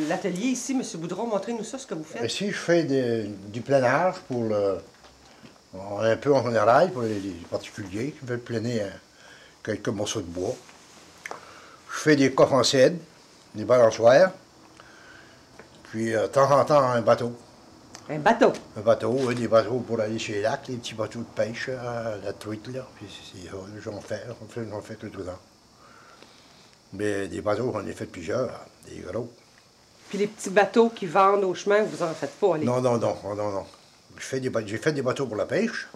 L'atelier ici, M. Boudreau, montrez-nous ça, ce que vous faites. Ici, je fais du planage pour un peu en général pour les particuliers qui veulent planer quelques morceaux de bois. Je fais des coffres en cèdre, des balançoires, puis de temps en temps un bateau. Un bateau? Un bateau, oui, des bateaux pour aller chez les lacs, les petits bateaux de pêche, la truite, là. Puis j'en fais tout le temps. Mais des bateaux, j'en ai fait plusieurs, des gros. Puis les petits bateaux qui vendent au chemin, vous en faites pas, allez? Non. J'ai fait des bateaux pour la pêche.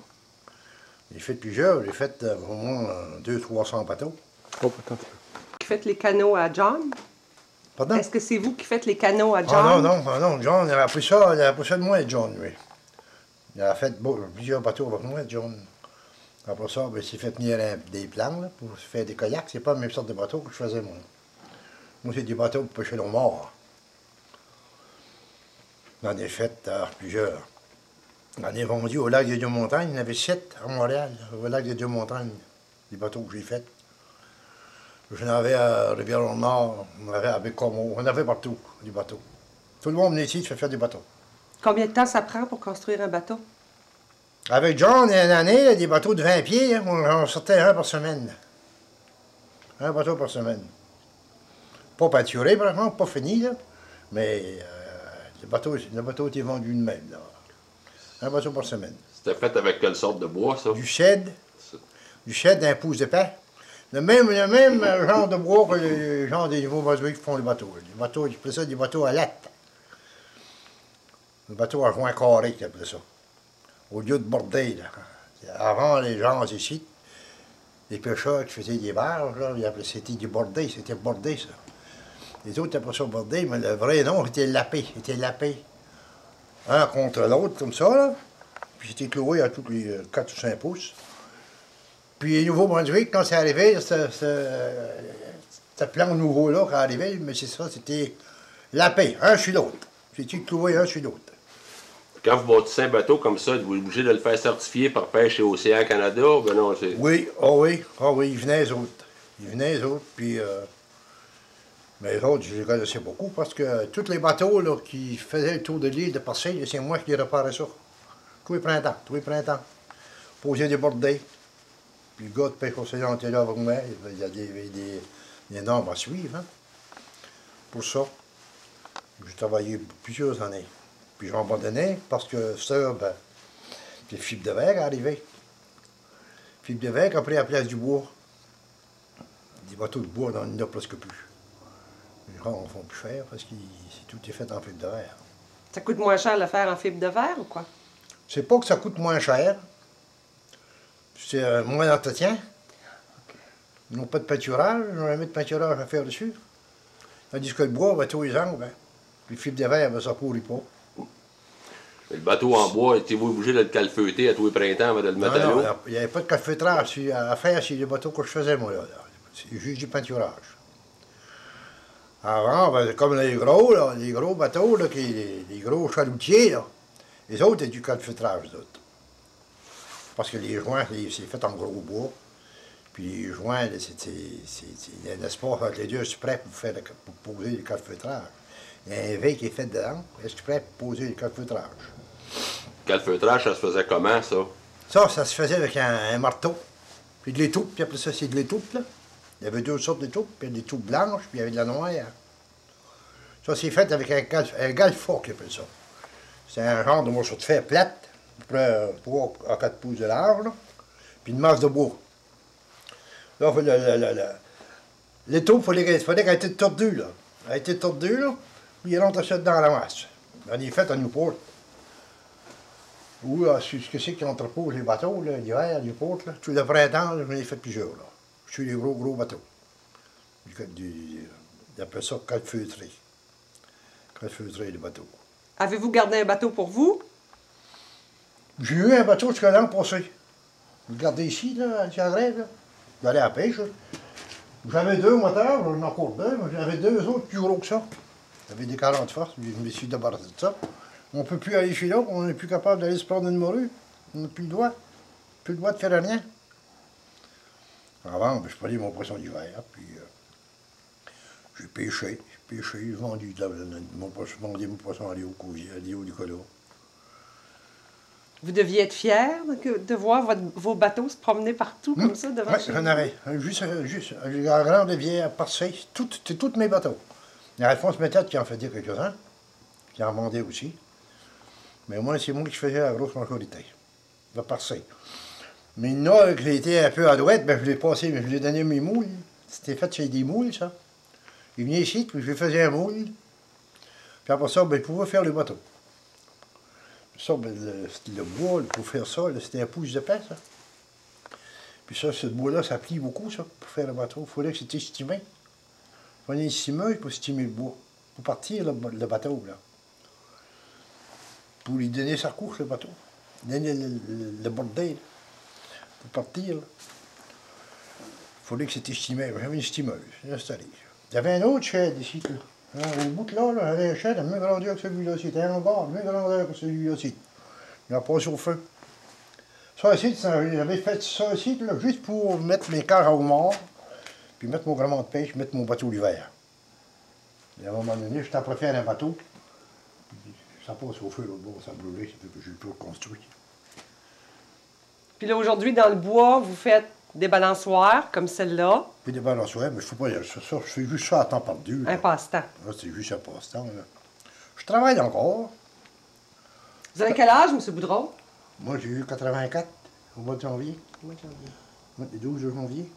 J'ai fait plusieurs. J'ai fait au moins 200-300 bateaux. Oh, attends. Vous faites les canaux à John? Pardon? Est-ce que c'est vous qui faites les canaux à John? Ah non. John, il a appris ça de moi, John, lui. Il a fait plusieurs bateaux avec moi, John. Après ça, il s'est fait tenir des plans là, pour faire des kayaks. C'est pas la même sorte de bateaux que je faisais, moi. Moi, c'est des bateaux pour pêcher le mort. J'en ai fait plusieurs. J'en ai vendu au lac des Deux-Montagnes. Il y en avait 7 à Montréal, au lac des Deux-Montagnes, des bateaux que j'ai faits. J'en avais à Rivière-au-Nord, on avait à Bécomo, on avait partout des bateaux. Tout le monde venait ici, se fait faire des bateaux. Combien de temps ça prend pour construire un bateau? Avec John, il y a une année, des bateaux de 20 pieds, hein, on sortait un par semaine. Un bateau par semaine. Pas peinturé, par exemple, pas fini, là, mais le bateau était vendu de même, là. Un bateau par semaine. C'était fait avec quelle sorte de bois, ça? Du cèdre d'un pouce d'épais. Le même genre de bois que les gens des Nouveaux-Brunswick qui font les bateaux. Les bateaux, ils appellent ça des bateaux à latte. Des bateaux à joint carré, ils appellent ça. Au lieu de border, là. Avant, les gens ici, les pêcheurs qui faisaient des barges, là, ils appelaient c'était du bordé, c'était bordé, ça. Les autres appelaient ça bordé, mais le vrai nom, c'était lapé. C'était lapé. Un contre l'autre, comme ça, là. Puis c'était cloué à tous les 4 ou 5 pouces. Puis les Nouveau-Brunswick, quand c'est arrivé, ce plan nouveau-là, qui est arrivé, mais c'est ça, c'était lapé, un sur l'autre. C'était cloué un sur l'autre. Quand vous bâtissez un bateau comme ça, vous êtes obligé de le faire certifier par Pêche et Océan Canada? Ben non, c'est... Oui, ils venaient les autres. Puis mais les autres, je les connaissais beaucoup parce que tous les bateaux là, qui faisaient le tour de l'île de Marseille, c'est moi qui les réparais ça. Tous les printemps. Poser des bordées. Puis le gars de Pêche Océan était là avec moi. Il y a des normes à suivre, hein, pour ça. J'ai travaillé plusieurs années. Puis j'ai abandonné parce que ça, les fibres de verre arrivaient. Fibres de verre qui ont pris la place du bois. Des bateaux de bois, on n'en a presque plus. Les gens ne font plus faire parce que tout est fait en fibre de verre. Ça coûte moins cher de le faire en fibre de verre ou quoi? C'est pas que ça coûte moins cher. C'est moins d'entretien. Ils n'ont pas de peinturage, ils n'ont jamais de peinturage à faire dessus. Tandis que le bois, tous les ans, les fibres de verre, ça ne pourrit pas. Le bateau en bois, étiez-vous obligé de le calfeuter à tous les printemps avant de le mettre à l'eau? Non, il n'y avait pas de calfeutrage à faire sur les bateaux que je faisais, moi. C'est juste du peinturage. Avant, comme les gros bateaux, là, les gros chaloutiers, là, les autres, c'est du calfeutrage, les autres. Parce que les joints, c'est fait en gros bois. Puis les joints, il y a un espace entre les deux exprès pour poser le calfeutrage. Il y a un V qui est fait dedans, exprès pour poser le calfeutrage. Le calfeutrage, ça se faisait comment, ça? Ça se faisait avec un marteau. Puis de l'étoupe, puis après ça, c'est de l'étoupe, là. Il y avait deux sortes d'étoupes, puis il y a des étoupes blanches, puis il y avait de la noire. Ça, c'est fait avec un galfort, qu'ils appellent ça. C'est un genre de morceau de fer plate, à peu près 3 à 4 pouces de large, là, puis une masse de bois. Là, l'étoupe, il fallait qu'elle était tordue, là. Elle était tordue, là, puis il rentre ça dans la masse. On est fait à Newport. Ou ce que c'est qui entrepose les bateaux, l'hiver, Newport, là. Tout le printemps, j'en ai fait plusieurs, là. Sur les gros bateaux. Ils appellent ça calfeutré. Calfeutré, les bateaux. Avez-vous gardé un bateau pour vous? J'ai eu un bateau jusqu'à l'an passé. Regardez ici, là, à Tiagrève, là. J'allais à la pêche, là. J'avais 2 moteurs, j'en ai encore 2, mais j'avais 2 autres plus gros que ça. J'avais des 40 forces, puis je me suis débarrassé de ça. On ne peut plus aller chez l'autre, on n'est plus capable d'aller se prendre une morue. On n'a plus le droit. Plus le droit de faire rien. Avant, ben, je prenais mon poisson d'hiver, puis j'ai pêché, j'ai vendu mon poisson à Léo Couvier, à Léo Nicolas. Vous deviez être fier de voir vos bateaux se promener partout comme ça devant Oui, chez j'en vous? avais. Juste, la grande rivière à Parseille, c'est tous mes bateaux. Il y a Alphonse Méthode qui en faisait quelques-uns, qui en vendait aussi. Mais moi, c'est moi qui faisais la grosse majorité, de Parseille. Mais il y en a qui étaient un peu à droite, ben, je l'ai passé, mais je lui ai donné mes moules. C'était fait chez des moules, ça. Il venait ici, puis je lui faisais un moule. Puis après ça, ben, il pouvait faire le bateau. Ça, ben, le bois, pour faire ça, c'était un pouce de pain, ça. Puis ça, ce bois-là, ça plie beaucoup, ça, pour faire le bateau. Il fallait que c'était estimé. Il fallait une stimeuse pour estimer le bois. Pour partir le bateau, là. Pour lui donner sa couche, le bateau. Donner le bordel. Pour partir, là. Il fallait que c'était estimé. J'avais une stimeuse, j'ai installé. Il y avait un autre shed ici, là. Au bout de là, j'avais un shed à même grandeur que celui-là aussi. C'était un bar, même grandeur que celui-là aussi. Il a passé au feu. Ça ici, j'avais fait ça ici, là, juste pour mettre mes cages à homard, puis mettre mon gramment de pêche, mettre mon bateau l'hiver. Et à un moment donné, j'étais après faire un bateau, puis ça passe au feu, l'autre bord, ça brûlait, ça fait que j'ai tout reconstruit. Puis là, aujourd'hui, dans le bois, vous faites des balançoires comme celle-là. Puis des balançoires, mais je ne fais pas ça, je fais juste ça à temps perdu. Un passe-temps. Là, c'est juste un passe-temps, là. Je travaille encore. Vous avez quel âge, M. Boudreau? Moi, j'ai eu 84 au mois de janvier. Moi, j'en ai. Le 12 janvier.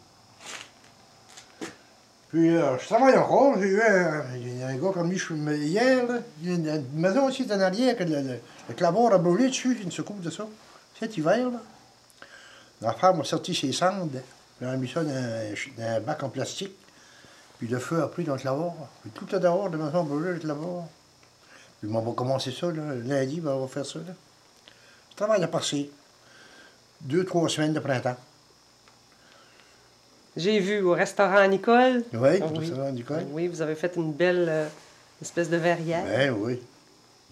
Puis, je travaille encore. J'ai eu un gars comme lui, hier, là, il y a une maison aussi en arrière, que le clavard a brûlé dessus, une secoupe de ça. Cet hiver, là. La femme a sorti ses cendres, elle a mis ça dans un bac en plastique, puis le feu a pris dans le clavard. Puis tout est dehors, la maison a brûlé, le clavard. Puis, on va commencer ça, là, lundi, on va faire ça, là. Je travaille à passer 2-3 semaines de printemps. J'ai vu au restaurant Nicole. Oui, Ah au restaurant Nicole. Oui, vous avez fait une belle espèce de verrière. Ben oui.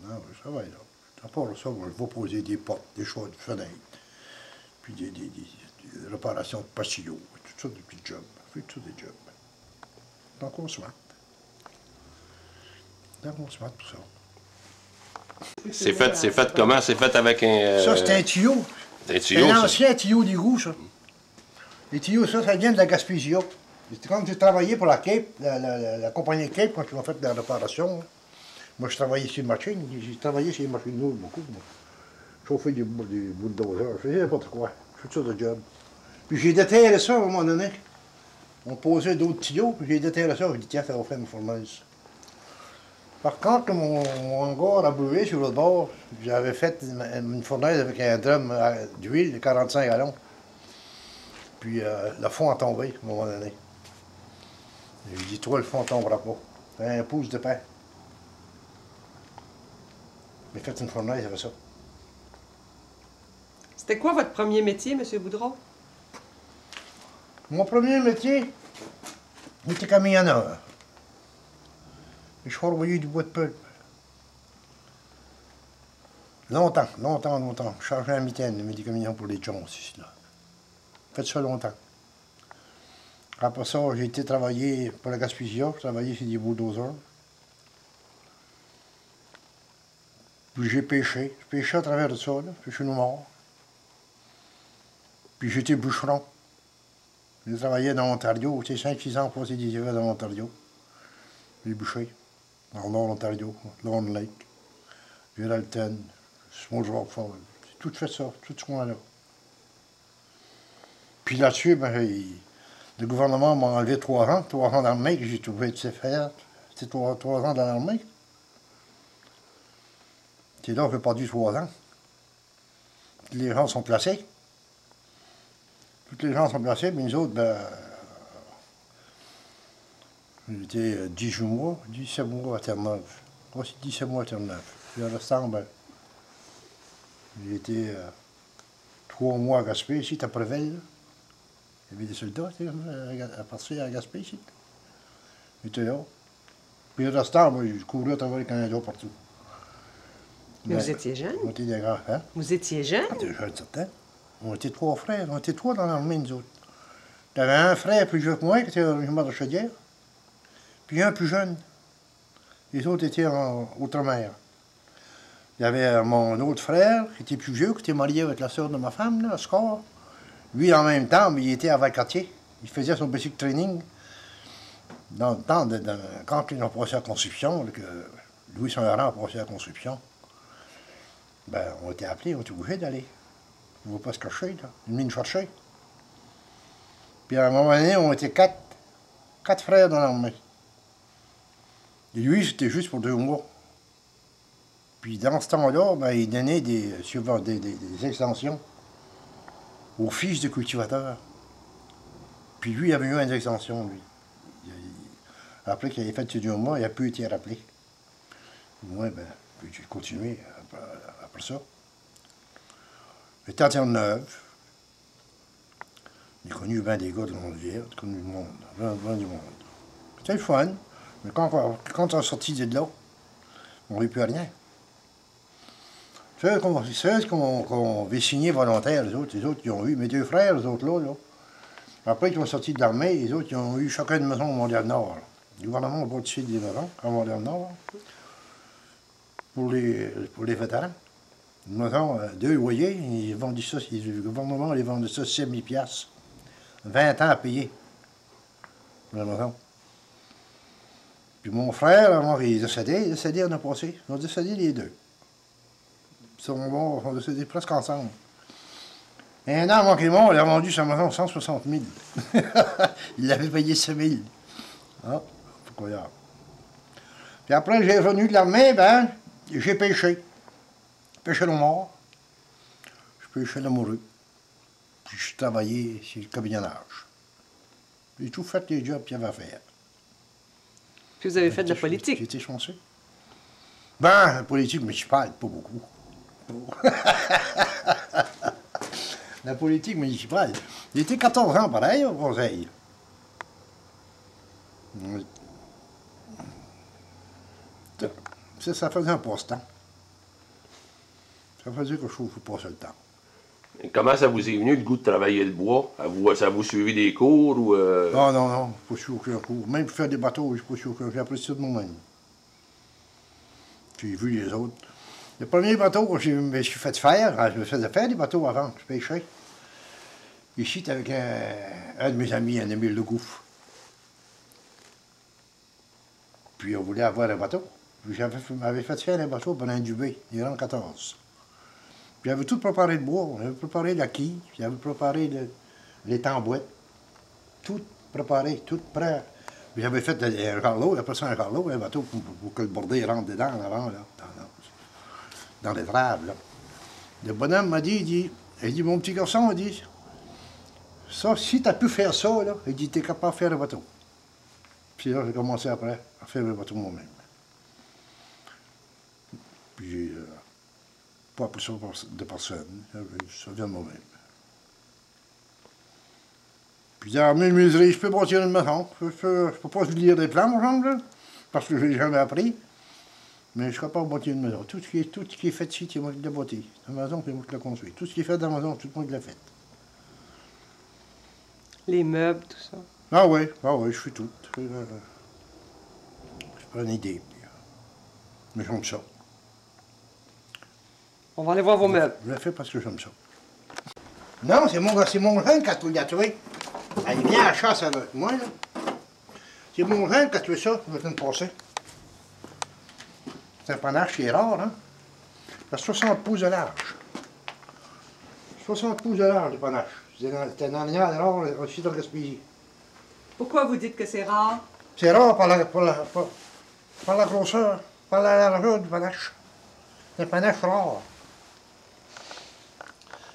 Non, je travaille là. À part ça, on va poser des portes, des choix de fenêtres, puis des réparations de patio, tout ça, des petits jobs. Je fais tout des jobs. Donc on se mate. Donc on se mate pour ça. C'est fait comment? C'est fait avec un... Ça, c'est un tuyau. Un C'est tuyau, un ça. ancien tuyau d'égout, ça. Les tuyaux, ça vient de la Gaspésie. C'était quand j'ai travaillé pour la Cape, la compagnie Cape, quand ils ont fait de la réparation. Moi, je travaillais sur les machines. J'ai travaillé sur les machines lourdes beaucoup. Moi. Je chauffais des bulldozers. Je faisais n'importe quoi. Je fais tout de job. Puis j'ai déterré ça à un moment donné. On posait d'autres tuyaux, puis j'ai déterré ça. J'ai dit, tiens, ça va faire une fournaise. Par contre, mon hangar a brûlé sur l'autre bord. J'avais fait une fournaise avec un drum d'huile de 45 gallons. Puis le fond a tombé à un moment donné. J'ai dit, toi, le fond ne tombera pas. C'est un pouce de pain. J'ai fait une fournaise avec ça. C'était quoi votre premier métier, M. Boudreau? Mon premier métier, j'étais camionneur. Je formoyais du bois de pulpe. Longtemps. Je chargeais un mitaine de médicaments pour les Jones ici, là. J'ai fait ça longtemps. Après ça, j'ai été travailler pour la Gaspésie, j'ai travaillé chez des bulldozers. Puis j'ai pêché. Je pêchais à travers de ça, là, pêché noir. Puis j'étais bûcheron. J'ai travaillé dans l'Ontario, j'ai 5-6 ans passé des hivers dans l'Ontario. J'ai bûché. Dans le nord Ontario, Lorne Lake, Geraldton, Small Rock Fall. J'ai tout fait ça, tout ce coin-là. Puis là-dessus, ben, le gouvernement m'a enlevé 3 ans d'armée que j'ai trouvé de faire. C'était 3 ans dans l'armée. C'est là que j'ai perdu 3 ans. Tous les gens sont placés. Tous les gens sont placés, mais nous autres, ben, j'étais 18 mois, 17 mois à Terre-Neuve. Voici 17 mois à Terre-Neuve. Puis le restant, ben, j'ai été 3 mois à Gaspé, ici, à Prével. Il y avait des soldats, tu sais, à partir à Gaspé, ici. J'étais là. Puis le restant, moi, je courais à travers le Canada partout. Mais Ben, vous étiez jeune? on était des grands, hein? Vous étiez jeune? On était jeunes, certains. On était 3 frères. On était 3 dans l'armée, nous autres. J'avais un frère plus vieux que moi, qui était au régiment de Chaudière. Puis un plus jeune. Les autres étaient en Outre-mer. Il y avait mon autre frère, qui était plus vieux, qui était marié avec la sœur de ma femme, là, Score. Lui, en même temps, mais il était à Valcartier. Il faisait son basic training. Dans le temps, quand ils ont passé à la construction, que Louis Saint-Laurent a passé à la construction, ben, on était appelés, on était obligés d'aller. On ne va pas se cacher, là. Ils venaient nous chercher. Puis à un moment donné, on était 4 frères dans l'armée. Et lui, c'était juste pour 2 mois. Puis dans ce temps-là, ben, il donnait des extensions aux fils de cultivateurs. Puis lui, il avait eu une extension, lui. Après qu'il avait fait ses 2 mois, il n'a plus été rappelé. Moi, ben, j'ai continué après ça. J'étais à Terre-Neuve. J'ai connu bien des gars de Longueuil, j'ai connu du monde, bien du monde. C'était le fun, mais quand on est sorti de là, on n'avait plus rien. Ceux qu'on avait signé volontaires, les autres, ils ont eu, mes 2 frères, les autres là. Après qu'ils sont sortis de l'armée, les autres, ils ont eu chacun une maison au Montréal-Nord. Le gouvernement a bâti des maisons à Montréal-Nord pour les vétérans. Une maison, 2 loyers, ils vendaient ça, le gouvernement les vendait ça 7 000 $. 20 ans à payer pour la maison. Puis mon frère, avant, il est décédé l'année passée. Ils ont décédé les 2. Ils sont morts, ils sont décédés presque ensemble. Et un an avant qu'il est mort, il a vendu sa maison 160 000. Il l'avait payé 7 000. Ah, pourquoi y Puis après, j'ai revenu de l'armée, ben, j'ai pêché. Pêché le mort. Je pêchais le morue. Puis je travaillais sur le camionnage. J'ai tout fait les jobs qu'il y avait à faire. Puis vous avez fait de la politique? J'étais chanceux. Ben, la politique municipale, pas beaucoup. La politique municipale. J'ai été 14 ans pareil au conseil. Ça faisait un passe-temps. Ça faisait que je passais le temps. Et comment ça vous est venu le goût de travailler le bois? Ça vous suivi des cours ou... Non, pas sur aucun cours. Même pour faire des bateaux, je pas sur aucun cours. J'ai appris ça de moi-même. J'ai vu les autres. Le premier bateau que je me suis fait faire, je me faisais faire des bateaux avant, je pêchais. Ici, avec un de mes amis, un Émile Le Gouffre. Puis on voulait avoir un bateau. Puis j'avais fait faire un bateau pendant un Dubé, il est en 14. Puis j'avais tout préparé de bois, on avait préparé la quille, j'avais préparé les tambouettes. Tout préparé, tout prêt. Puis j'avais fait un carlot, après ça un carlot, un bateau pour que le bordé rentre dedans, en avant, là, dans les traves, là. Le bonhomme m'a dit, il dit, mon petit garçon, il dit, ça, si tu as pu faire ça, là, il dit, t'es capable de faire un bateau. Puis là, j'ai commencé après à faire le bateau moi-même. Puis j'ai pas appris ça de personne, ça vient de moi-même. Puis dans mes menuiseries, je peux bâtir une maison. Je peux pas lire des plans, mon genre, là, parce que je l'ai jamais appris. Mais je suis capable de bâtir une maison. Tout ce qui est fait ici, c'est moi qui l'ai bâti. La maison, c'est moi qui l'ai construit. Tout ce qui est fait dans la maison, c'est moi qui l'ai fait. Les meubles, tout ça. Ah oui, je fais tout. Je prends une idée. Mais j'aime ça. On va aller voir vos meubles. Je le fais parce que j'aime ça. Non, c'est mon jeune qui a tout tué. Il vient à la chasse avec moi, là. C'est mon jeune qui a tué ça, la semaine passée. C'est un panache qui est rare, hein? Il a 60 pouces de large. 60 pouces de large, le panache. C'est un animal rare aussi dans le Gaspésie. Pourquoi vous dites que c'est rare? C'est rare par la grosseur, par la largeur du panache. C'est un panache rare.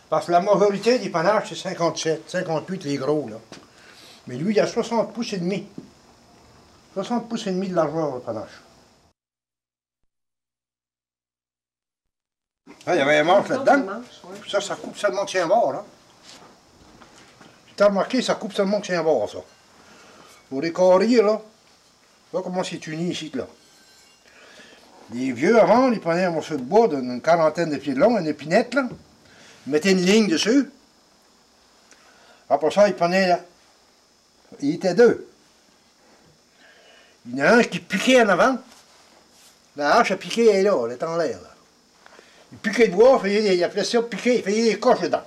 Parce que la majorité des panaches, c'est 57, 58 les gros, là. Mais lui, il a 60 pouces et demi. 60 pouces et demi de largeur, le panache. Ah, il y avait un manche Non, là-dedans. ça marche, ouais. Puis ça coupe seulement de chien bord, là. Tu as remarqué, ça coupe seulement de chien bord, ça. Pour les carrières, là, voilà comment c'est uni ici, là. Les vieux, avant, ils prenaient un morceau de bois d'une quarantaine de pieds de long, une épinette, là. Ils mettaient une ligne dessus. Après ça, ils prenaient, là. Il était deux. Il y en a un qui piquait en avant. La hache a piqué, elle est là, elle est en l'air, là. Il piquait de bois, il appelait ça piquer, il faisait des coches dedans.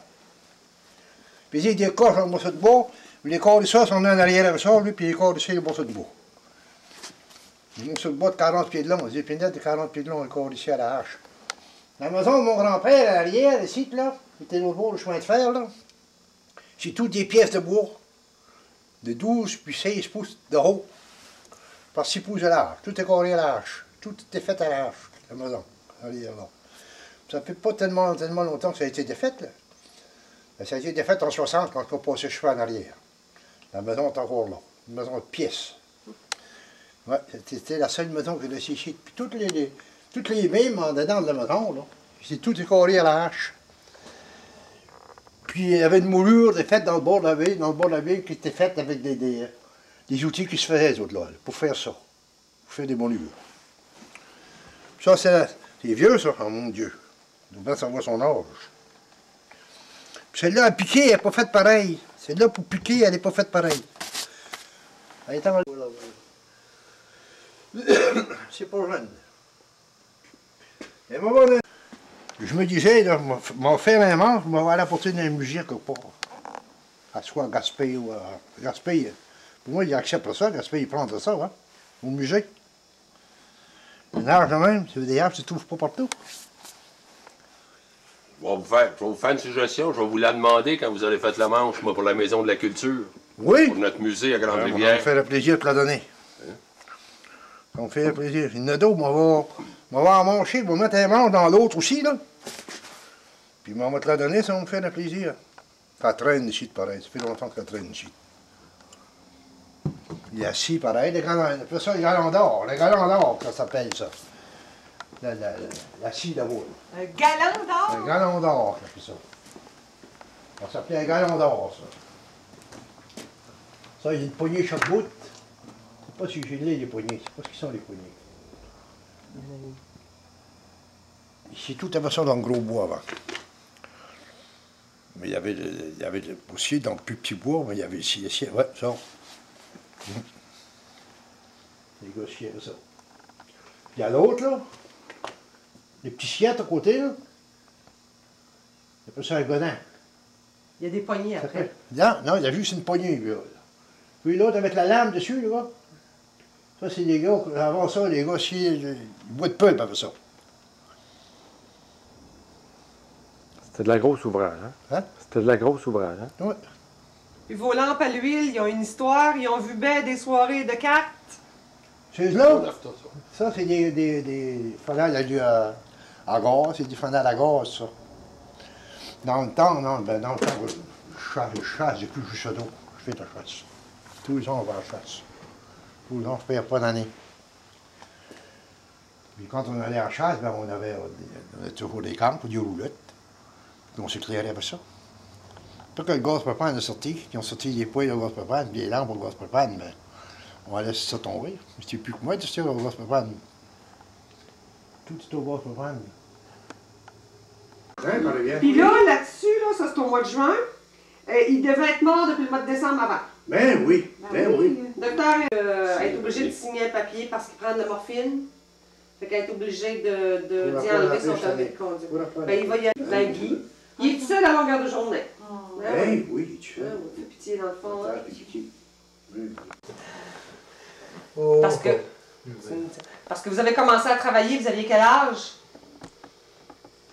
Il faisait des coches dans le morceau de bois, puis les corps de ça sont en arrière avec ça, lui, puis les corps de ça, le morceau de bois. Un morceau de bois de 40 pieds de long, des épinettes de 40 pieds de long, le corps ici à la hache. La maison de mon grand-père, à l'arrière, ici, là, c'était l'autre bord, le chemin de fer, là. C'est toutes des pièces de bois, de 12 puis 16 pouces de haut, par 6 pouces de large. Tout est carré à la hache. Tout est fait à la hache, la maison, à l'arrière, là. Ça fait pas tellement longtemps que ça a été défait, là. Ça a été défait en 60 quand on a passé le chemin en arrière. La maison est encore là. Une maison de pièces. Ouais, c'était la seule maison que j'ai laissée ici. Puis toutes les mêmes en dedans de la maison, là, c'est tout décoré à la hache. Puis il y avait une moulure faite dans le bord de la ville, qui était faite avec des outils qui se faisaient, les autres, là, pour faire ça. Pour faire des moulures. Ça, c'est vieux, ça, oh mon Dieu. Il doit bien savoir son âge. Puis celle-là, à piquer, elle n'est pas faite pareil. Celle-là, pour piquer, elle n'est pas faite pareil. Elle est en... C'est pas jeune. Et à un moment donné, je me disais, là, m'en faire un manche, je m'en aller apporter dans un musée quelque part. À soit à Gaspé ou à Gaspé. Pour moi, il accepte ça, Gaspé, il prendrait ça, hein, au musée. Une arche de même, c'est des arches que tu ne trouves pas partout. Je vais vous faire une suggestion, je vais vous la demander quand vous aurez fait la manche, moi, pour la Maison de la Culture. Oui! Pour notre musée à Ça Grande-Rivière. me fait le plaisir de te la donner. Ça me fait le plaisir. Il y en a d'autres, on va en manger, on va mettre un manche dans l'autre aussi, là. Puis on va te la donner, ça va me faire le plaisir. Ça traîne ici, pareil. Ça fait longtemps que ça traîne ici. Il y a six, pareil, les galons, on appelle ça les galons d'or. Les galons d'or, ça s'appelle ça. La scie d'abord. Un galant d'or? Un galon d'or, ça fait ça. Ça s'appelait un galon d'or, ça. Ça, il y a une poignée chaque bout. Je sais pas si j'ai les poignées. Je sais pas ce qu'ils sont les poignées. Ici, tout avait ça dans le gros bois avant. Mais il y avait aussi dans le plus petit bois, mais il y avait ici, ouais, ça. Les gars, il y avait ça. Puis à l'autre, là, les petits siettes à côté, là, il appelle ça un godin. Il y a des poignées après. Non, il y a juste une poignée, lui, là. Puis l'autre avec la lame dessus, là. Ça, c'est des gars, avant ça, les gars, ils boivent de pulpe avec ça. C'était de la grosse ouvrage, hein? Hein? C'était de la grosse ouvrage, hein? Oui. Puis vos lampes à l'huile, ils ont une histoire, ils ont vu ben des soirées de cartes. C'est là, ça, c'est des fanales à gaz, c'est des fanales à gaz, ça. Dans le temps, non, ben dans le temps, je chasse depuis que je suis d'eau. Je fais de la chasse. Tous les ans, on va à la chasse. Tous les ans, je ne perds pas d'année. Puis quand on allait à la chasse, ben, on avait toujours des camps, des roulettes. Puis on s'éclairait avec ça. Puis que le gaz propane est sorti, ils ont sorti les poêles au gaz propane, puis les lampes au gaz propane, ben, on va laisser ça tomber. C'était plus que moi de tirer au gaz propane. Tout est au gaz propane. Puis là-dessus, là, ça c'est au mois de juin. Il devait être mort depuis le mois de décembre avant. Ben oui, ben oui. Le docteur est obligé de signer un papier parce qu'il prend de la morphine. Fait qu'elle est obligée d'y enlever son permis de conduire. Ben, il va y aller dans le Guy. Il est tout seul à longueur de journée. Ben oui, tu Ouais, on fait pitié dans le fond. Hein. Oh, Parce que vous avez commencé à travailler, vous aviez quel âge?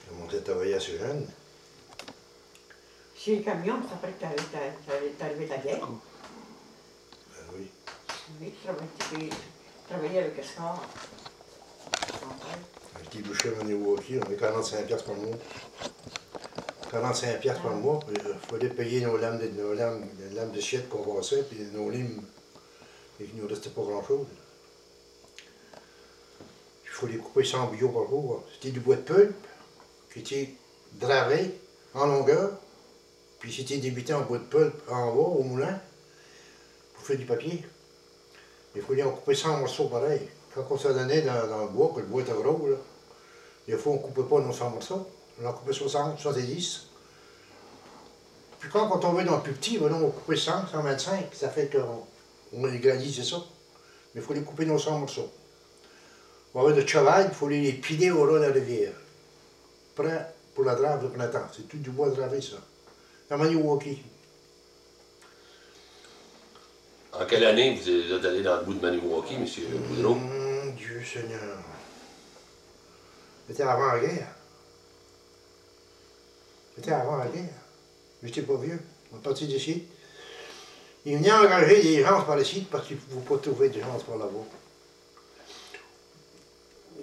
J'ai monté à travailler assez jeune. Chez les camions, ça fait que t'as arrivé ta guerre. Ben oui. Oui, tu travaillais avec Escar. Avec les bouchers au niveau ici, on avait 45$ par mois. 45$ par mois, il fallait payer nos lames de chiottes qu'on passait, puis nos limes, et qu'il ne nous restait pas grand-chose. Il fallait couper 100 billots par jour. C'était du bois de pulpe, qui était dravé en longueur, puis c'était débuté en bois de pulpe en bas, au moulin, pour faire du papier. Il fallait en couper 100 morceaux pareil. Quand on se donnait dans le bois, que le bois était gros, là, des fois on ne coupait pas nos 100 morceaux, on en coupait 60, 70. Puis quand on tombait dans le plus petit, ben là, on coupait 100, 125, ça fait qu'on égalisait ça. Mais il faut les couper nos 100 morceaux. On avait de cheval, il faut les piler au ras de la rivière. Prêt pour la drave de printemps. C'est tout du bois dravé, ça. La Maniwaki. En quelle année vous êtes allé dans le bout de Maniwaki, M. Boudreau? Dieu Seigneur. C'était avant la guerre. C'était avant la guerre. J'étais pas vieux. On est parti d'ici. Ils venaient engager des gens par ici parce qu'ils ne pouvaient pas trouver des gens par là-bas.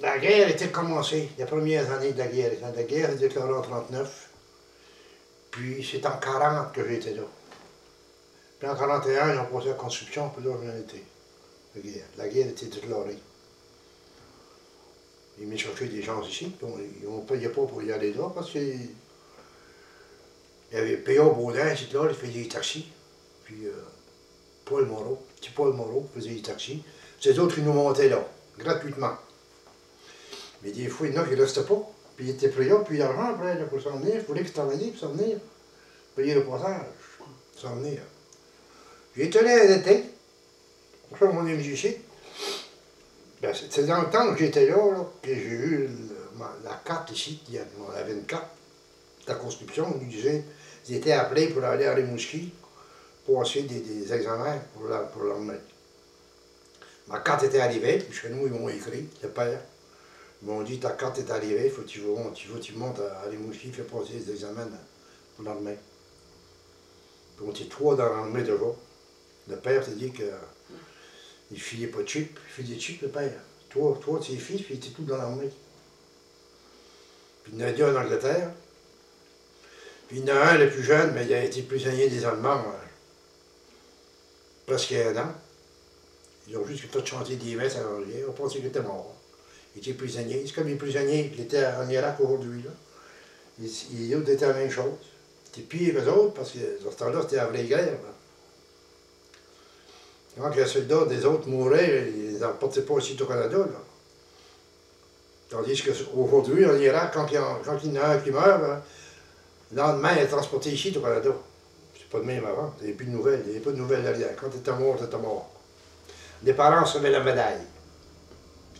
La guerre était commencée, les premières années de la guerre. La guerre est déclarée en 1939. Puis c'est en 1940 que j'étais là. Puis en 1941, ils ont posé la construction, puis là, j'en étais. La guerre était déclarée. Ils m'ont cherché des gens ici, ils ne payaient pas pour y aller là, parce qu'il y avait P.A. Baudin, c'est là, il faisait des taxis. Puis Paul Moreau, petit Paul Moreau faisait des taxis. C'est d'autres qui nous montaient là, gratuitement. Mais des fois, il y en a qui ne restaient pas. Puis ils étaient pris là, puis l'argent après, là, pour s'en venir. Il fallait qu'ils travaillaient pour s'en venir. Payer le passage, pour s'en venir. J'ai tenu à l'été. Pour ça, mon ici. Ben, c'est dans le temps que j'étais là, que j'ai eu la carte ici. On avait une carte de la conscription. Ils disaient qu'ils étaient appelés pour aller à Rimouski, pour passer des examens pour l'armée. Ma carte était arrivée, puis chez nous, ils m'ont écrit, le père. Ils m'ont dit, ta carte est arrivée, il faut que tu montes à Rimouski, fais passer les examens pour l'armée. Puis on était 3 dans l'armée déjà. Le père s'est dit qu'il ne filait pas de chip, il filait de chip, le père. 3 de ses fils, puis ils étaient tous dans l'armée. Puis il y en a 2 en Angleterre. Puis il y en a un, le plus jeune, mais il a été prisonnier des Allemands presque 1 an. Ils ont juste fait chanter des messes à l'Angleterre, on pensait qu'il était mort. Il était prisonnier. C'est comme les prisonniers qui étaient en Irak aujourd'hui. Ils autres étaient la même chose. C'était pire qu'eux autres, parce que dans ce temps-là, c'était la vraie guerre. Là. Quand les soldats des autres mouraient, ils ne reportaient pas ici au Canada. Là. Tandis qu'aujourd'hui, en Irak, quand il y en a un qui meurt, ben, le lendemain, il est transporté ici au Canada. C'est pas de même avant. Il n'y avait plus de nouvelles. Il n'y avait pas de nouvelles derrière. Quand tu étais mort, tu étais mort. Les parents recevaient la médaille.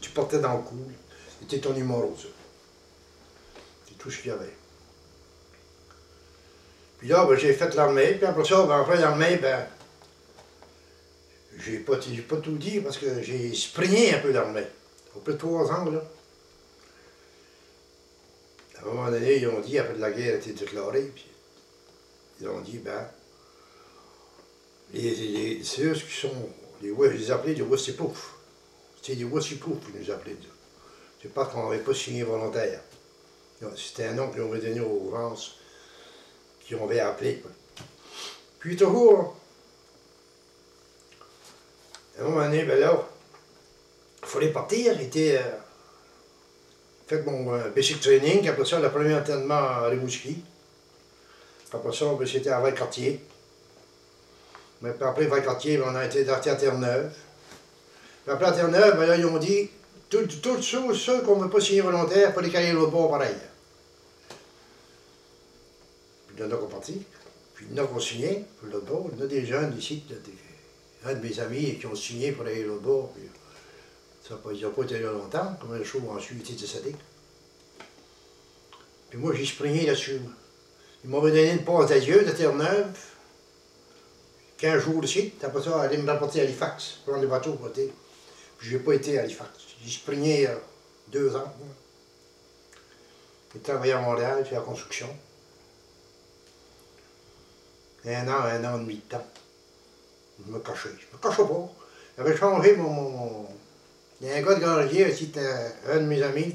Tu portais dans le cou. C'était ton numéro, ça. C'est tout ce qu'il y avait. Puis là, ben, j'ai fait l'armée. Puis après ça, ben, après l'armée, ben, j'ai pas tout dit parce que j'ai sprinté un peu l'armée. Après 3 ans, là. À un moment donné, ils ont dit, après la guerre a été déclarée, puis ils ont dit, ben, c'est eux qui sont, je les appelais des Wassipouf. C'était des Wassipouf qu'ils nous appelaient. C'est parce qu'on n'avait pas signé volontaire. C'était un nom qu'ils ont donné aux gens qui on avait appelé. Quoi. Puis toujours, à un moment donné, ben là, il fallait partir. J'étais fait mon basic training, après ça, le premier entraînement à Rimouski. Après ça, ben, c'était à Valcartier. Mais après Valcartier, ben, on a été à Terre-Neuve. Puis après à Terre-Neuve, ben, là, ils ont dit, tous ceux qu'on ne veut pas signer volontaire, il faut les caler au bord pareil. Puis il y en a qui sont partis. Puis il y en a qui ont signé pour l'autre bord. Il y en a des jeunes ici, un de mes amis qui ont signé pour aller l'autre bord. Puis, ils n'ont pas été là longtemps, comme un show ensuite était décédé. Puis moi, j'ai springé là-dessus. Ils m'avaient donné une passe d'adieu de Terre-Neuve. 15 jours ici, après ça, aller me rapporter à Halifax, prendre le bateau pour côté. Puis je n'ai pas été à Halifax. J'ai springé 2 ans. J'ai travaillé à Montréal, fait la construction. 1 an et demi de temps. Je me cachais. Je me cachais pas. J'avais changé Il y a un gars de Grandrivière, c'était un de mes amis.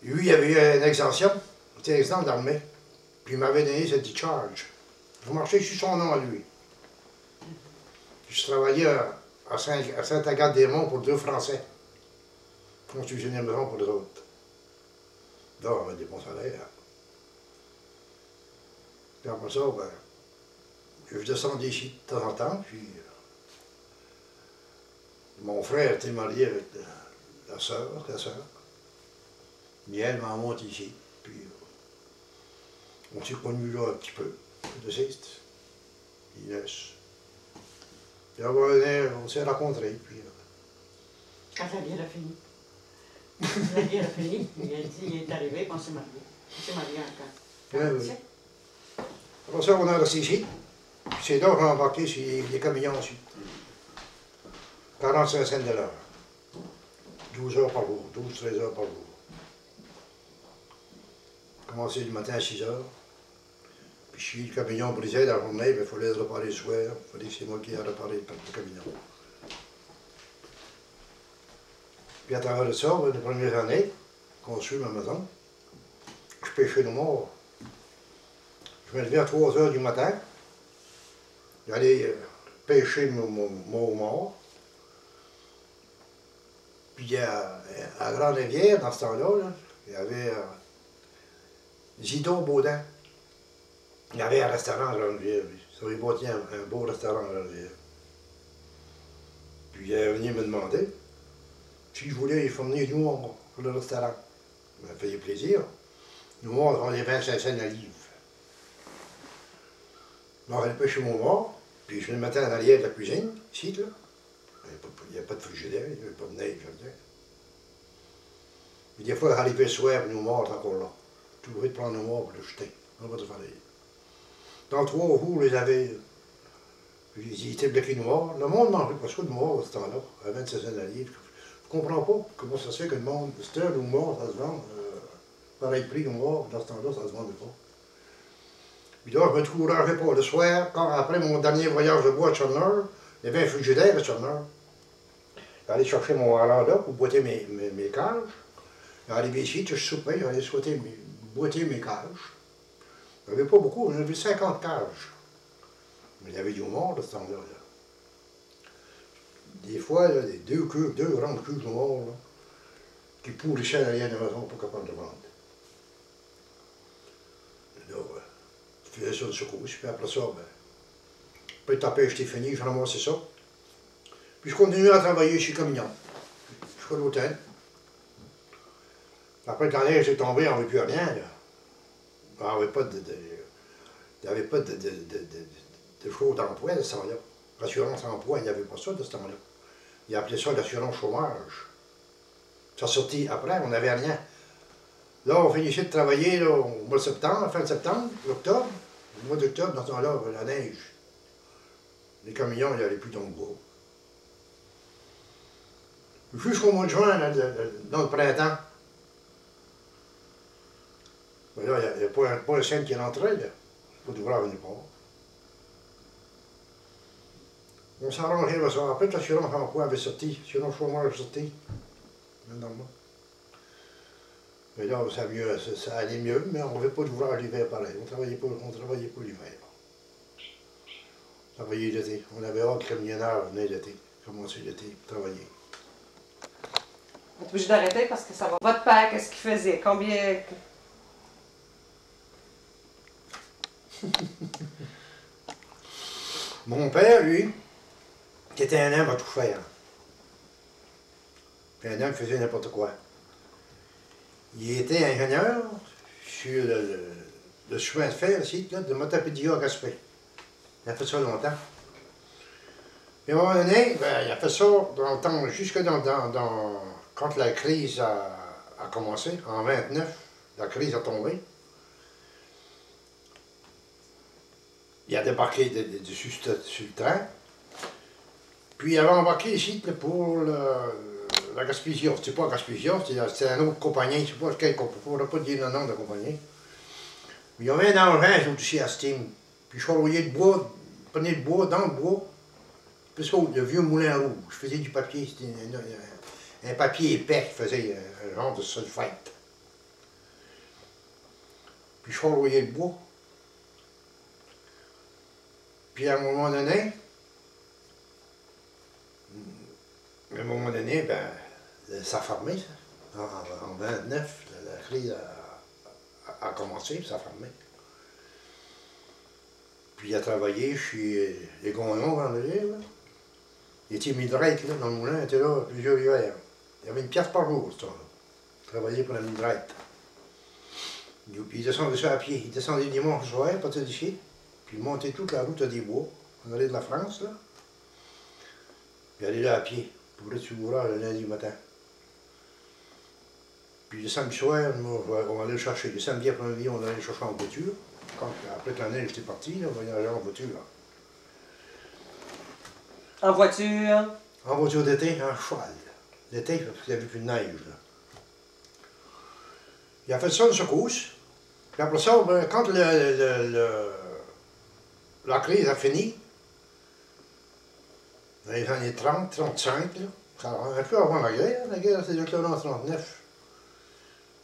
Lui, il avait eu une exemption. C'était exempt d'armée. Puis il m'avait donné cette discharge. Je marchais sur son nom à lui. Je travaillais à Saint-Agathe-des-Monts pour 2 Français. Construisais une maison pour les autres. Là, on avait des bons salaires. Puis après ça, ben, je descendais ici de temps en temps, puis mon frère était marié avec la sœur. Et elle m'a monté ici, puis on s'est connus là un petit peu, de Siste, Inès. Puis on s'est rencontrés, puis... Quand la guerre a fini. La guerre a fini, il est arrivé, puis on s'est mariés. On s'est mariés encore. Oui. Après ça, on est resté ici. C'est là qu'on a embarqué sur les camions aussi. 45 cents de l'heure. 12 heures par jour, 12-13 heures par jour. Commencé le matin à 6 heures. Puis si le camion brisait la journée, il fallait le réparer le soir. Il fallait que c'est moi qui ai réparé le camion. Puis à travers de ça, les premières années, construit ma maison, je pêchais le mort. Je me levais à 3 heures du matin, j'allais pêcher mon mort. Puis à Grande-Rivière, dans ce temps-là, il y avait Zito Baudin. Il y avait un restaurant à Grande-Rivière, lui. Ça avait bâti un beau restaurant à Grande-Rivière. Puis il est venu me demander si je voulais fournir du monde pour le restaurant. Ça me faisait plaisir. Nous, on vendait 25 cents la livre. Alors, j'allais pêcher mon mort, puis je me mettais en arrière de la cuisine, ici, là. Il n'y avait pas de frigidaire, il n'y avait pas de neige, je veux dire. Puis des fois, j'arrivais le soir, puis nos morts étaient encore là. Je trouvais de prendre nos morts pour le jeter. On va te faire. Dans 3 jours, les avait. Ils étaient bloqués noirs. Le monde ne mangeait pas ça de mort à ce temps-là, à 27 cents la livre. Je ne comprends pas comment ça se fait que le monde, cette heure, nos morts, ça se vend. Pareil prix, nos morts, dans ce temps-là, ça ne se vendait pas. Puis là, je me trouverais pas. Le soir, quand, après mon dernier voyage de bois à Chonner, il y avait un frigidaire à Chonner. J'allais chercher mon haranda pour boiter mes cages. J'arrivais ici, je soupais, j'allais boiter mes cages. Il n'y avait pas beaucoup, j'en avais 50 cages. Mais il y avait du mort de ce temps-là. Des fois, là, deux grandes cuves de mort là, qui pourrissaient à l'arrière de la maison pour capable de vendre. Et là, je faisais ça de secousse, puis après ça, après ta pêche était finie, je ramassais ça. Puis je continuais à travailler chez Camignon, jusqu'à l'hôtel. Après, quand la neige est tombée, on n'avait plus rien. Là. On n'avait pas il n'y avait pas de choses d'emploi de ce temps-là. L'assurance emploi, il n'y avait pas ça de ce temps-là. Ils appelaient ça l'assurance chômage. Ça sortit après, on n'avait rien. Là, on finissait de travailler là, au mois de septembre, fin de septembre, octobre. Au mois d'octobre, dans ce temps-là, la neige. Les camions, il n'y avait plus dans le bois. Jusqu'au mois de juin, là, dans le printemps. Mais là, il n'y a pas un cent qui rentrait, là. Pas d'ouvrage nulle part. On s'arrangeait là, ça. Après, l'assurance emploi avait sorti, l'assurance chômage avait sorti. Mais là, ça allait mieux, mais on n'avait pas d'ouvrage l'hiver pareil. On travaillait pas l'hiver. On travaillait l'été. On avait hâte que le camionneur venait l'été, commencer l'été, travailler. On est obligé d'arrêter parce que ça va. Votre père, qu'est-ce qu'il faisait? Combien. Mon père, lui, qui était un homme à tout faire. Puis un homme qui faisait n'importe quoi. Il était ingénieur sur le chemin de fer ici, là, de Matapédia à Gaspé. Il a fait ça longtemps. Puis à un moment donné, il a fait ça dans le temps, jusque quand la crise a commencé, en 29, la crise a tombé. Il a débarqué sur le train. Puis il avait embarqué ici pour la Gaspésia. C'était pas Gaspésia, c'était une autre compagnie. Je ne sais pas quelle compagnie, je ne pourrais pas dire le nom de la compagnie. Mais il y avait un engin aussi à Steam. Puis je charriais le bois, je prenais le bois dans le bois. Puis ça, le vieux moulin rouge. Je faisais du papier, c'était un papier épais qui faisait un genre de sulfate. Puis je charriais le bois. Puis à un moment donné, ça a fermé, ça. En 29, la crise a commencé, puis ça a fermé. Puis il a travaillé chez les Gondons, dans le livre. Il était midraite, là, dans le moulin, il était là plusieurs hivers. Il y avait une pièce par jour, ce temps-là. Il travaillait pour la midraite. Puis il descendait ça à pied. Il descendait dimanche soir, il partait d'ici. Puis il montait toute la route à des bois. On allait de la France, là. Puis il allait là à pied, pour être sur l'ouvrage le lundi matin. Puis le samedi soir, on allait le chercher. Le samedi après-midi, on allait le chercher en voiture. Après que la neige était partie, là, on voyageait en voiture. Là. En voiture? En voiture d'été, en cheval. L'été, parce qu'il n'y avait plus de neige. Là. Il a fait ça une secousse. Puis après ça, ben, quand la crise a fini, dans les années 30, 35, là, un peu avant la guerre s'est déclarée en 39.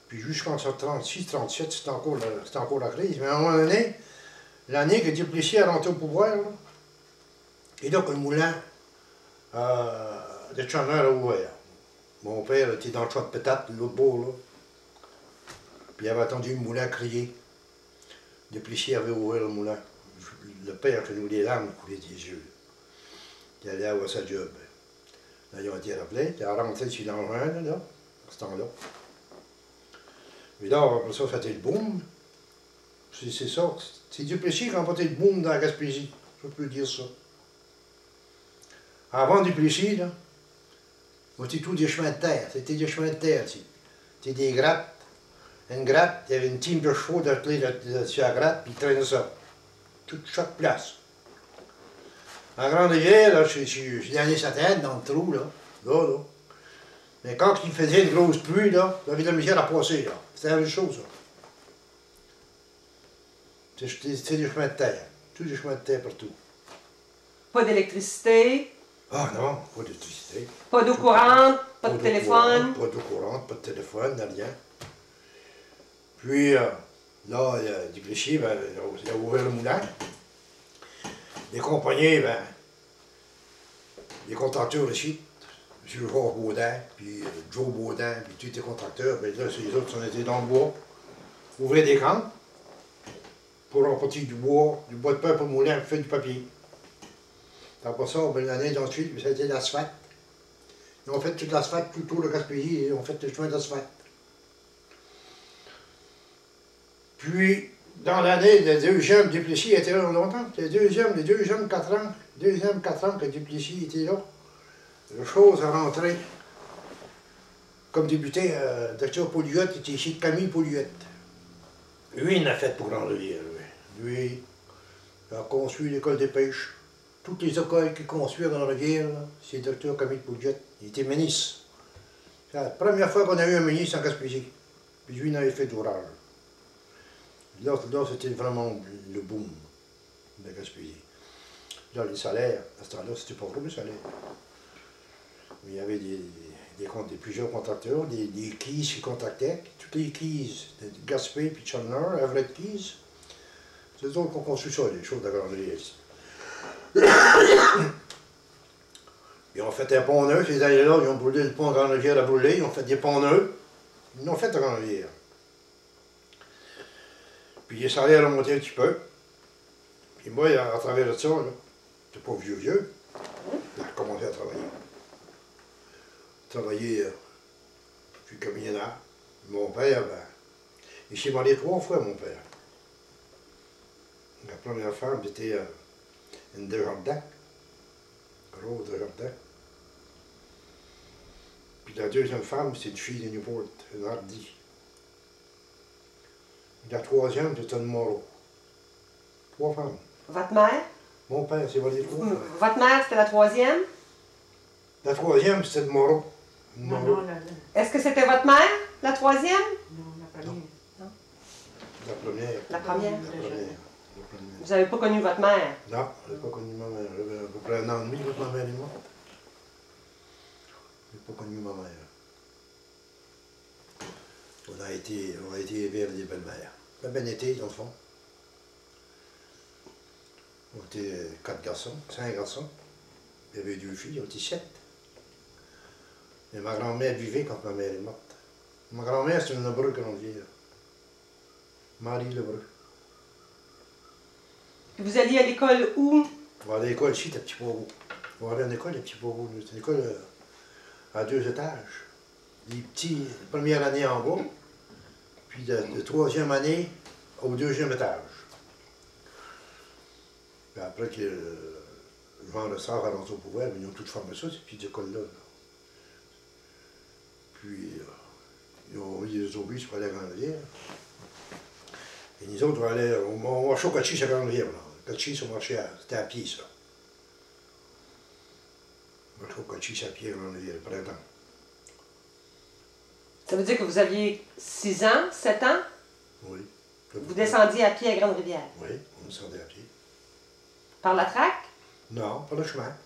Puis jusqu'en 36, 37, c'était encore la crise. Mais à un moment donné, l'année que Duplessis est rentré au pouvoir, là, et donc le moulin de Chandler a ouvert. Mon père était dans le champ de pétate, l'autre bord, là. Puis il avait attendu le moulin crier. Duplessis avait ouvert le moulin. Le père que nous les larmes coulaient des yeux. Il allait avoir sa job. Là, ils ont été rappelés, il a rentré sur l'engin, là, à ce temps-là. Mais là, après ça, c'était le boom. C'est ça. C'est Duplessis qui a emporté le boom dans la Gaspésie. Je peux dire ça. Avant Duplessis, là, c'était tout des chemins de terre. C'était des chemins de terre. C'était des grattes. Une gratte, il y avait une team de chevaux sur la gratte, puis ils traînaient ça. Toute chaque place. En grande rivière, là, j'ai allé sa tête dans le trou, là. Mais quand il faisait une grosse pluie, là, il y avait de la misère à passer, là. C'était la même chose, ça. C'était des chemins de terre. Tous des chemins de terre partout. Pas d'électricité? Ah non, pas d'électricité. Pas d'eau courante? Pas de téléphone? Pas d'eau courante, pas de téléphone, rien. Puis, là, Duplessis, ben, il a ouvert le moulin. Les compagnies, ben, les contracteurs ici, M. Georges Baudin, puis Joe Baudin, puis tous les contracteurs, ben là, les autres, on était dans le bois, ouvraient des camps pour emporter du bois de pain pour le moulin, pour faire du papier. Après ça, ben, l'année d'ensuite, ça a été l'asphalte. Ils ont fait toute l'asphalte tout autour de Gaspésie, ils ont fait le chemin d'asphalte. Puis, dans l'année, le deuxième, Duplessis était là longtemps. Les deuxièmes 4 ans que Duplessis était là. La chose a rentré. Comme débuté, Dr. Pouliot était ici, Camille Pouliot. Lui, il l'a fait pour Grande-Rivière. Lui, il a construit l'école des pêches. Toutes les écoles qu'il construit à Grande-Rivière, c'est Dr. Camille Pouliot. Il était ministre. C'est la première fois qu'on a eu un ministre en Gaspésie. Puis lui, il avait fait d'ouvrage. Là, c'était vraiment le boom de la Gaspésie. Là, les salaires, à ce temps-là, c'était pas gros le salaire. Mais il y avait plusieurs contracteurs, des Keys qui contractaient. Toutes les Keys de Gaspé puis Chandler, Everett Keys, c'est eux autres qui ont construit ça, les choses de la Grande-Rivière. Ils ont fait un pont neuf, ces années-là, ils ont brûlé le pont de Grande-Rivière à brûler, ils ont fait des ponts neufs. Ils l'ont fait à Grande-Rivière. Puis les salaires ont monté un petit peu. Puis moi, à travers de ça, j'étais pas vieux, j'ai commencé à travailler. Travailler puis communard. Mon père, ben, il s'est marié 3 fois, mon père. La première femme, c'était une Desjardins. Rose Desjardins. Puis la deuxième femme, c'est une fille de Newport, une Hardy. La troisième, c'était une Moreau. 3 femmes. Votre mère? Mon père s'est marié 3 fois. Votre mère, c'était la troisième? La troisième, c'était une Moreau. Non, Est-ce que c'était votre mère, la troisième? non, la première. Non. La première. La première. La première. Vous n'avez pas connu votre mère? Non, je n'ai pas connu ma mère. J'avais à peu près 1 an et demi quand ma mère est morte. Je n'ai pas connu ma mère. On a été élevés avec des belles-mères. Ben été, dans le fond. On était 4 garçons, 5 garçons. Il y avait 2 filles, on était 7. Et ma grand-mère vivait quand ma mère est morte. Ma grand-mère, c'est une Hébreu Grande-Rivière. Marie Lebreu. Vous alliez à l'école où? On va aller à l'école ici, à Petit Poireau. On va aller à l'école à Petit Poireau. C'est une école à 2 étages. Les petits, première année en bas, puis de 3e année au 2e étage. Puis après que le vent de sort rentre au pouvoir, ils ont tout formé ça, ces petites écoles-là. Puis ils ont mis des autobus pour aller à Grande-Rivière. Et nous autres, on allait au marché au Cochise à Grande-Rivière. Cochise, c'était à pied, ça. On marchait au Cochise à pied à Grande-Rivière, le printemps. Ça veut dire que vous aviez 6 ans, 7 ans? Oui. Vous descendiez à pied à Grande-Rivière? Oui, on descendait à pied. Par la traque? Non, pas le chemin.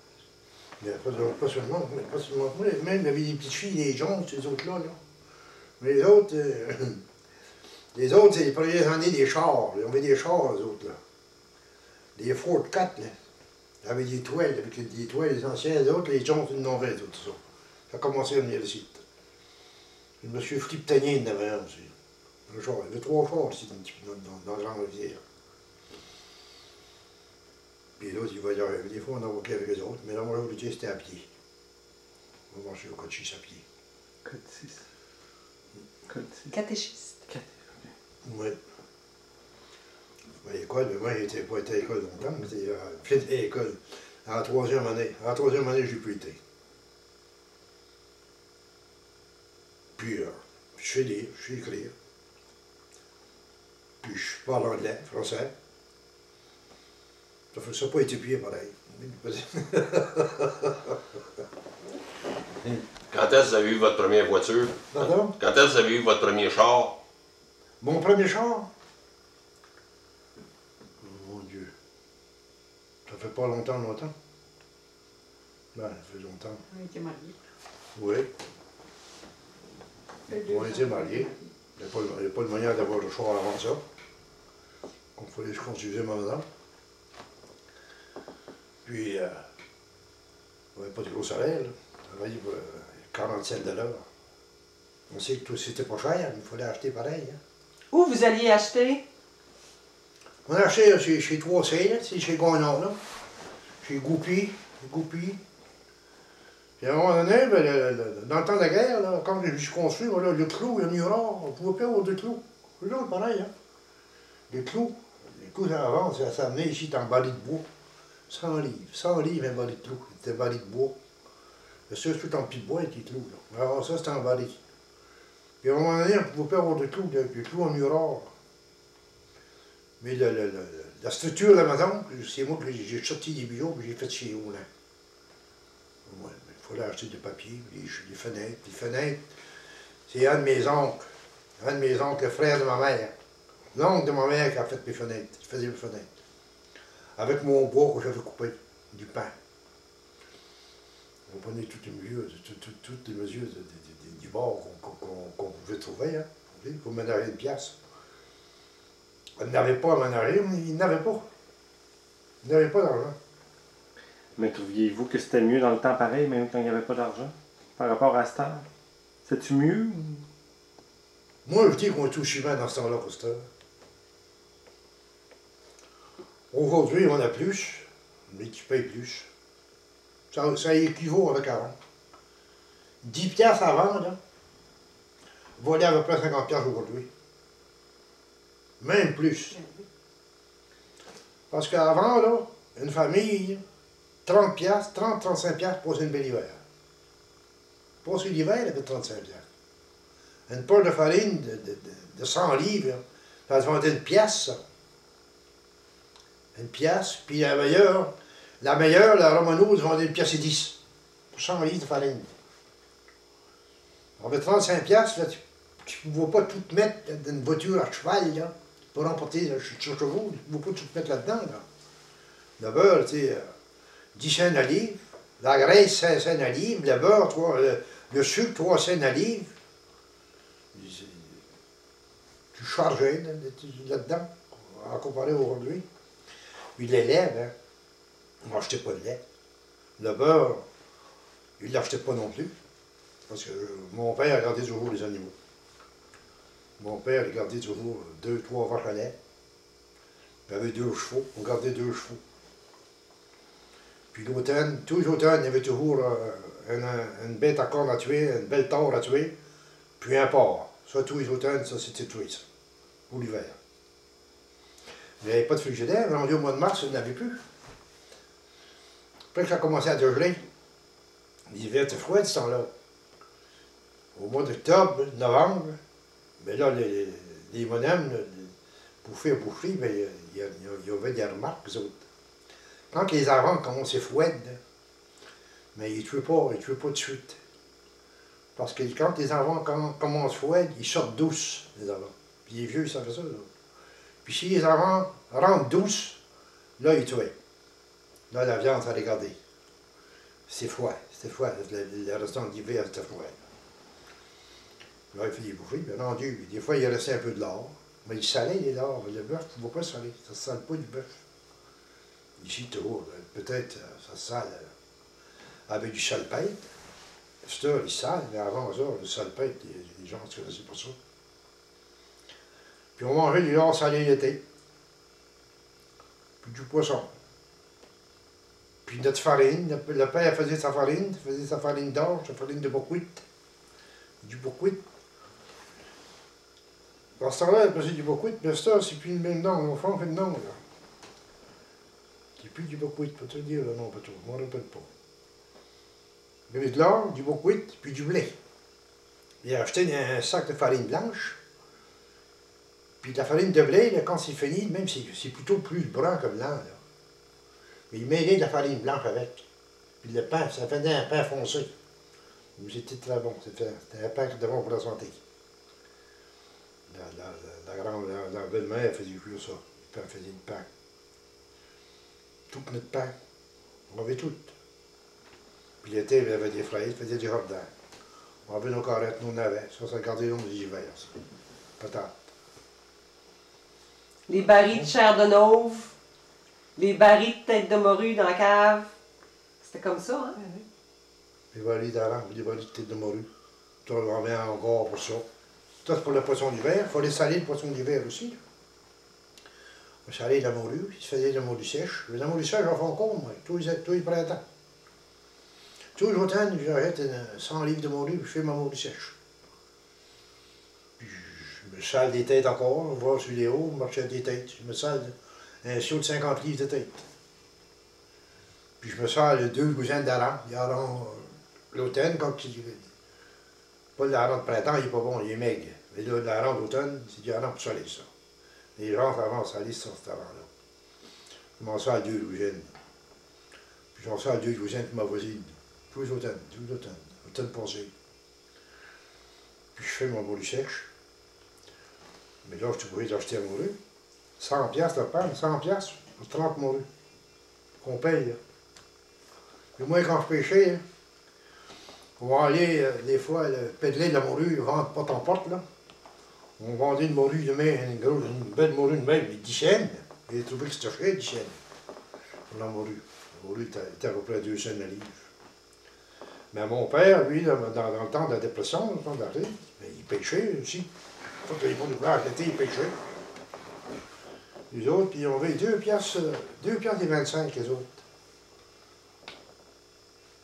Mais pas seulement. Moi, même, il y avait des petites filles, des jaunes, ces autres-là. Là. Mais les autres, c'est les premières années des chars. Ils avaient des chars, les autres, là. Des Ford 4, là. Ils avaient des toiles, avec des toiles, les anciens, les autres, les jaunes, ils n'en avaient, tout ça. Ça a commencé à venir ici. Le monsieur Fliptonnier, il en avait un aussi. Un char. Il y avait 3 chars ici, dans Grande-Rivière. Puis l'autre, il voyageait. Des fois, on en voyait avec les autres, mais la majorité, c'était à pied. On va marcher au Cochise à pied. Cochise. Catéchiste. Oui. À l'école, moi, je n'étais pas été à l'école longtemps, mais j'étais à l'école à la 3e année. À la 3e année, je n'ai plus été. Puis, je sais lire, je sais écrire. Puis, je parle anglais, français. Ça n'a pas été pire, pareil. Quand est-ce que vous avez eu votre première voiture? Pardon? Quand est-ce que vous avez eu votre premier char? Mon premier char? Oh, mon Dieu. Ça fait pas longtemps. Ben, ça fait longtemps. On était mariés. Oui. On était mariés. Il n'y a pas de manière d'avoir le char avant ça. Il fallait que je conduisais ma madame. Puis, on n'avait pas de gros salaire, là. On travaillait pour 40 cents de l'heure. On sait que tout c'était pas cher, mais il fallait acheter pareil. Hein. Où vous alliez acheter? On a acheté chez 3C, là, chez Gagnon, là. Chez Goupy. Puis à un moment donné, ben, dans le temps de la guerre, là, quand je suis construit, voilà, le clou, le murard, on ne pouvait pas avoir de clous. C'est toujours pareil, hein. Les clous avant, ça amenait ici en baril de bois. 100 livres, un baril de clous. C'était un baril de bois. Ça, c'est tout en pis de bois avec les clous. Là. Alors ça, c'était en baril. Puis à un moment donné, on ne pouvait pas avoir de clous, des clous en murard. Mais la structure de la maison, c'est moi que j'ai sorti des bijoux que j'ai fait chez Oulin. Ouais, il fallait acheter du papier, les fenêtres. Les fenêtres, c'est un de mes oncles. Le frère de ma mère. L'oncle de ma mère qui a fait mes fenêtres. Il faisait mes fenêtres. Avec mon bois que j'avais coupé, du pain. On prenait toutes les mesures du bord qu'on pouvait trouver, hein, pour ménager une pièce. On n'avait pas à ménager, mais il n'avait pas. Il n'avait pas d'argent. Mais trouviez-vous que c'était mieux dans le temps pareil, même quand il n'y avait pas d'argent, par rapport à cette heure? C'est-tu mieux? Moi, je dis qu'on est aussi bien dans ce temps-là qu'au cette heure. Aujourd'hui, on a plus, mais tu payes plus. Ça équivaut avec avant. 10 piastres avant, là, vaut à peu près 50 piastres aujourd'hui. Même plus. Parce qu'avant, là, une famille, 30 piastres, 30-35 piastres pour passer une belle hiver. Passer l'hiver, elle avait 35 piastres. Une poche de farine de 100 livres, ça se vendait une pièce, ça. Une pièce, puis la meilleure, la Romano, se vendait une pièce et 10. Pour 100 livres de farine. On avait 35 piastres, là, tu ne pouvais pas tout mettre dans une voiture à cheval, là, pour emporter sur chevaux, tu ne pouvais pas tout mettre là-dedans, là. Le beurre, tu sais, 10 cents à livre, la graisse, 5 cents à livre, le beurre, le sucre, 3 cents à livre. Tu chargeais là-dedans, à comparer aujourd'hui. Puis les laits, ben, on n'achetait pas de lait. Le beurre, il ne l'achetait pas non plus. Parce que mon père regardait toujours les animaux. Mon père, il gardait toujours 2, 3 vaches à lait. Il avait 2 chevaux, on gardait 2 chevaux. Puis l'automne, tous les automnes, il y avait toujours une bête à corne à tuer, une belle taupe à tuer, puis un porc. Ça, tous les automnes, ça c'était tué, ça, pour l'hiver. Il n'y avait pas de frigidaire, rendu au mois de mars, il n'y en avait plus. Après que ça a commencé à geler, l'hiver était froid ce temps-là. Au mois d'octobre, novembre, mais là, les bonhommes, pour faire bouffer, ben, il y avait des remarques, eux autres. Quand les avant commençaient froides, mais ils ne tuaient pas de suite. Parce que quand les avant commencent froides, ils sortent douces, les avant. Puis les vieux, ils savaient ça. Là. Puis si les avant rentrent douces, là, ils tuaient. Là, la viande, ça les gardait. C'était froid, le restant de l'hiver, c'était froid. Là, il fallait bouffer, bien rendu. Des fois, il restait un peu de lard. Mais il salait, les lards. Le bœuf, il ne faut pas saler. Ça ne sale pas du bœuf. Ici, toujours, peut-être, ça se sale avec du salpêtre. C'est ça, il sale, mais avant ça, le salpêtre, les gens ne connaissaient pas ça. Puis on mangeait du lard salé l'été. Puis du poisson. Puis notre farine, le père faisait sa farine d'orge, sa farine de bokuit. Du bokuit. Dans ce temps-là, elle faisait du bokuit, mais ça, c'est plus le même nom. Au fond, on fait le nom, là. C'est plus du bokuit, pas te dire le nom, pas tout. Je ne m'en rappelle pas. Il y avait de l'or, du bokuit, puis du blé. Il a acheté un sac de farine blanche. Puis la farine de blé, là, quand c'est fini, même c'est plutôt plus brun que blanc. Là. Mais il mêlait de la farine blanche avec. Puis le pain, ça faisait un pain foncé. C'était très bon. C'était un pain qui était bon pour la santé. La belle-mère faisait plus ça. Elle faisait du pain. Tout notre pain. On avait tout. Puis l'été, il y avait des fraises, il faisait du jardin. On avait nos carottes, nos navets. Ça gardait long des hivers. Patates. Les barils de chair de nauve, les barils de tête de morue dans la cave. C'était comme ça, hein? Les barils d'arame, les barils de tête de morue. Ça, on avait encore pour ça. Ça, c'est pour le poisson d'hiver. Il fallait saler le poisson d'hiver aussi. On salait la morue, il se faisait de la morue sèche. La morue sèche, j'en fais encore, moi, tous les printemps. Tous les automnes, j'achète 100 livres de morue, puis je fais ma morue sèche. Puis je me sale des têtes encore, je vois sur les hauts, je m'achète des têtes. Je me sale un seau de 50 livres de têtes. Puis je me sale 2 douzaines d'arangs. L'automne, quand il... Pas l'aran de printemps, il n'est pas bon, il est maigre. Mais là, l'aran d'automne, c'est du hareng pour saler, ça. Les gens avant saler ça, cet hareng-là. Je m'en sers 2 douzaines. Puis j'en sers 2 douzaines pour ma voisine. Tous les automnes, automne passé. Puis je fais mon morue sèche. Mais là, je suis obligé d'acheter un morue. 100 piastres le pain, 100 piastres pour 30 morues. Qu'on paye, là. Mais moi, quand je pêchais, hein, on va aller, des fois, le pédler de la morue, vendre porte en porte, là. On vendait une morue de main, une belle morue de main, mais 10 cents. J'ai trouvé que c'était cher, 10 cents. Pour la morue. La morue était à peu près 2 cents la livre. Mais mon père, lui, dans le temps de la dépression, le temps de la rive, il pêchait aussi. Quand il n'y avait pas d'ouvrage l'été, il pêchait. Les autres, puis on avait 2 piastres et 25, les autres.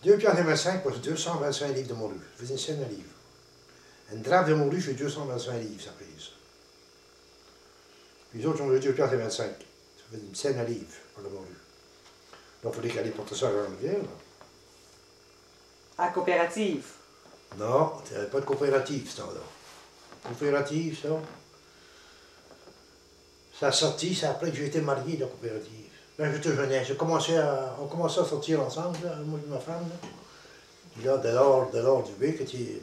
2 piastres et 25 pour 225 livres de morue. Ça faisait une scène à livre. Une drap de morue, c'est 225 livres, ça pèse. Puis les autres, on avait 2 piastres et 25. Ça faisait une scène à livre pour la morue. Donc, il fallait qu'elle porter ça à la rivière. À la coopérative. Non, il n'y avait pas de coopérative, ce temps-là. Coopérative, ça. Ça a sorti, c'est après que j'ai été marié, la coopérative. Quand j'étais jeunesse, on commençait à sortir ensemble, là, moi et ma femme. Là. Puis là, Delors Dubé, qui était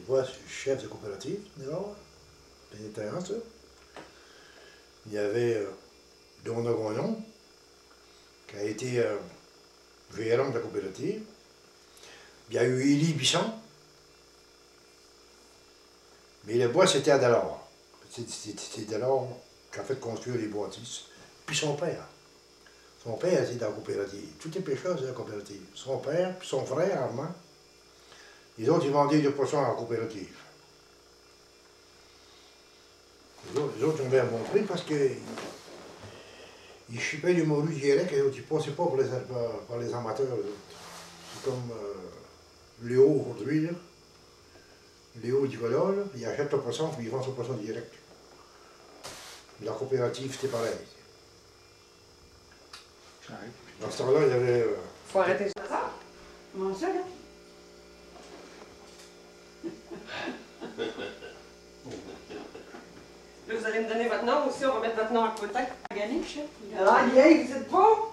chef de coopérative, Delors, bien intéressant, ça. Il y avait Dona Gagnon, qui a été gérant de la coopérative. Il y a eu Élie Bisson. Mais le bois, c'était à Delors. C'était Delors qui a fait construire les bâtisses. Puis son père. Son père était dans la coopérative. Tous les pêcheurs étaient dans la coopérative. Son père, puis son frère, Armand. Les autres, ils vendaient des poissons à la coopérative. Les autres ont bien bon prix parce qu'ils chippaient du morue direct et les autres, ils ne passaient pas par les amateurs. C'est comme Léo aujourd'hui, là. Léo Nicolas, là, il achète le poisson puis il vend son poisson direct. La coopérative, c'était pareil. Dans ce temps-là, il y avait... Faut arrêter ça. Comment ça, là? Là, vous allez me donner votre nom aussi, on va mettre votre nom à côté. Gagné, chef? Ah, yeah, vous êtes bon?